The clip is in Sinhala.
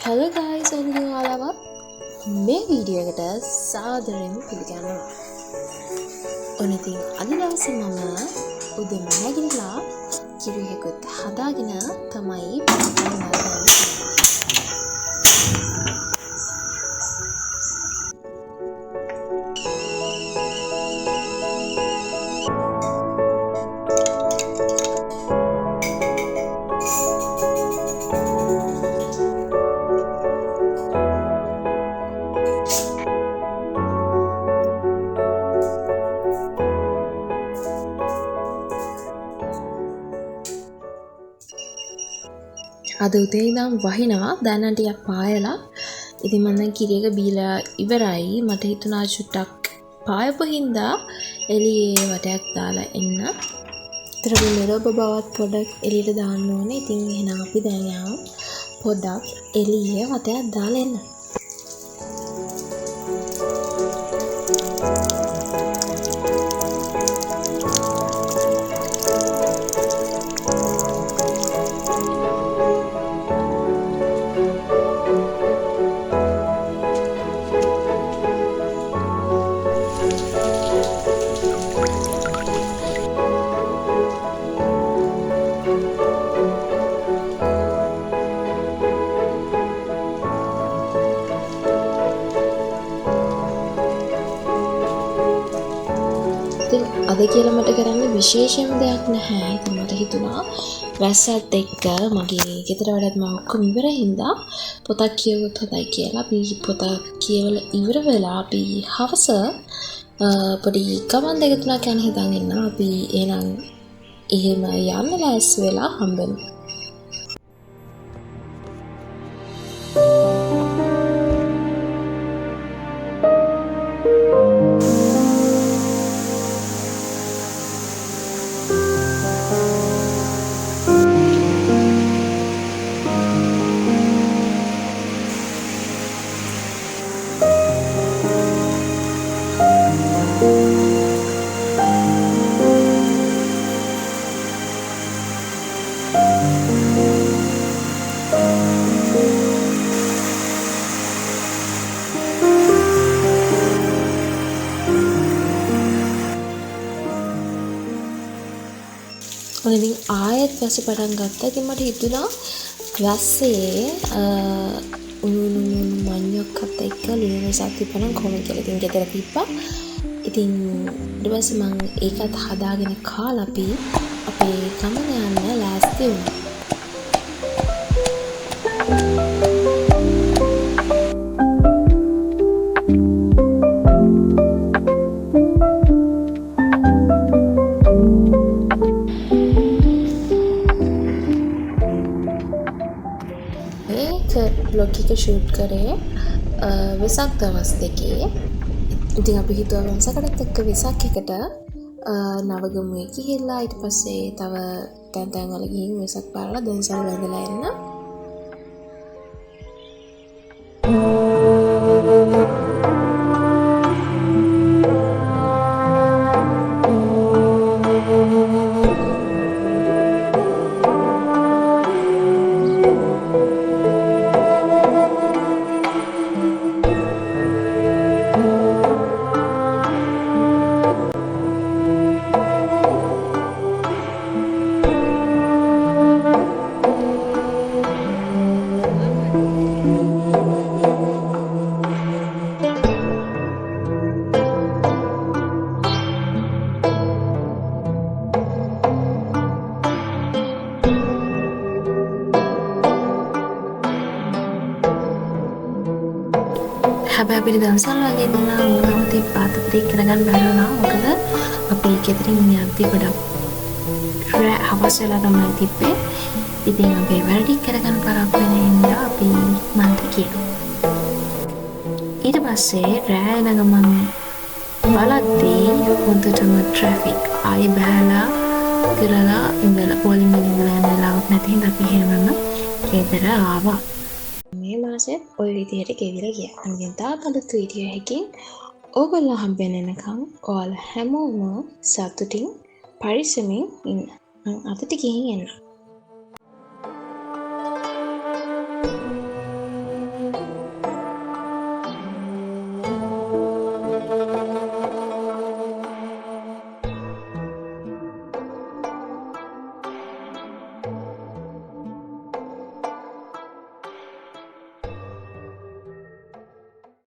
Hello guys, ඔයාලව මේ වීඩියෝ එකට සාදරයෙන් පිළිගන්නවා. ඔන්න ඉතින් අද දවසේ මම උදේම නැගිටලා කිරියකුත් හදාගෙන තමයි පටන් ගන්නේ. අද උදේ ඉඳන් වහිනවා දැන් නම් ටිකක් පායලා ඉතින් මම දැන් කිරි එක බීලා ඉවරයි මට හිතුණා චුට්ටක් පායපු හින්දා එළියේ වටයක් දාලා එන්න. ඒතර මෙලොව බවත් පොඩක් එළියට දාන්න ඕනේ. ඉතින් එහෙනම් අපි දැන් යමු පොඩක් එළියේ වටයක් දාලා එන්න. අද කියලා මට කරන්න විශේෂම දෙයක් නැහැ. ඉතින් මට හිතුණා වැස්සත් එක්ක මගේ ගෙදර වැඩත් මම ඔක්කොම ඉවරයි හින්දා පොතක් කියවුවොත් හොඳයි කියලා අපි පොතක් කියවලා ඉවර වෙලා අපි හවස පොඩි ගමන් දෙක තුනක් යන හිතන් ඉන්නවා. අපි එහෙනම් එහෙම යන්න ලෑස්ති වෙලා හම්බෙමු. ඉතින් ආයෙත් වැස්ස පටන් ගත්තා. ඉතින් මට හිතුණා වැස්සේ උණු මඤ්ඤොක්කත් එක්ක ලුණු සත් තිබ්බනම් කොහොමද කියලා. ඉතින් ගෙදර තිබ්බා. ඉතින් ඊට පස්සේ මම ඒකත් හදාගෙන කාලා අපි අපේ ගමන යන්න ලෑස්ති වුණා. ब्लॉग की शूट करे වෙසක් දවස් දෙකේ. ඉතින් අපි හිතුවා වෙනසකටත් එක්ක වෙසක් එකට නවගමුවේ ගිහිල්ලා ඊට පස්සේ තව තැන් වල ගිහින් වෙසක් පාරලා දන්සල් වැඳලා එන්න. හැබැයි අපිට දවසල් වගේ දුන්නා වුණාම තිබ්බාත් අපිට කරගන්න බැරි වුණා. මොකද අපි ගෙදරින් යද්දි ගොඩක් හවස වෙලා තමයි තිබ්බේ. ඉතින් අපි වැඩි කරගන්න පරක් වෙන ඉඳලා අපි මන්ට කියනවා. ඊට පස්සේ රෑ නගමන් බලද්දී හොඳටම ට්‍රැෆික් ආයි බහලා කරලා ඉඳලා පොලිම ඉඳලා යන වෙලාවක් නැති හින්දා අපි හැමම ගෙදර ආවා. මේ මාසෙත් ඔය විදිහට ගෙවිලා ගියා. අනිත් තාපලතු වීඩියෝ එකකින් ඕගොල්ලෝ හම්බෙන්න එනකම් ඔයාලා හැමෝම සතුටින් පරිස්සමින් ඉන්න. අතට ගිහින් එන්න.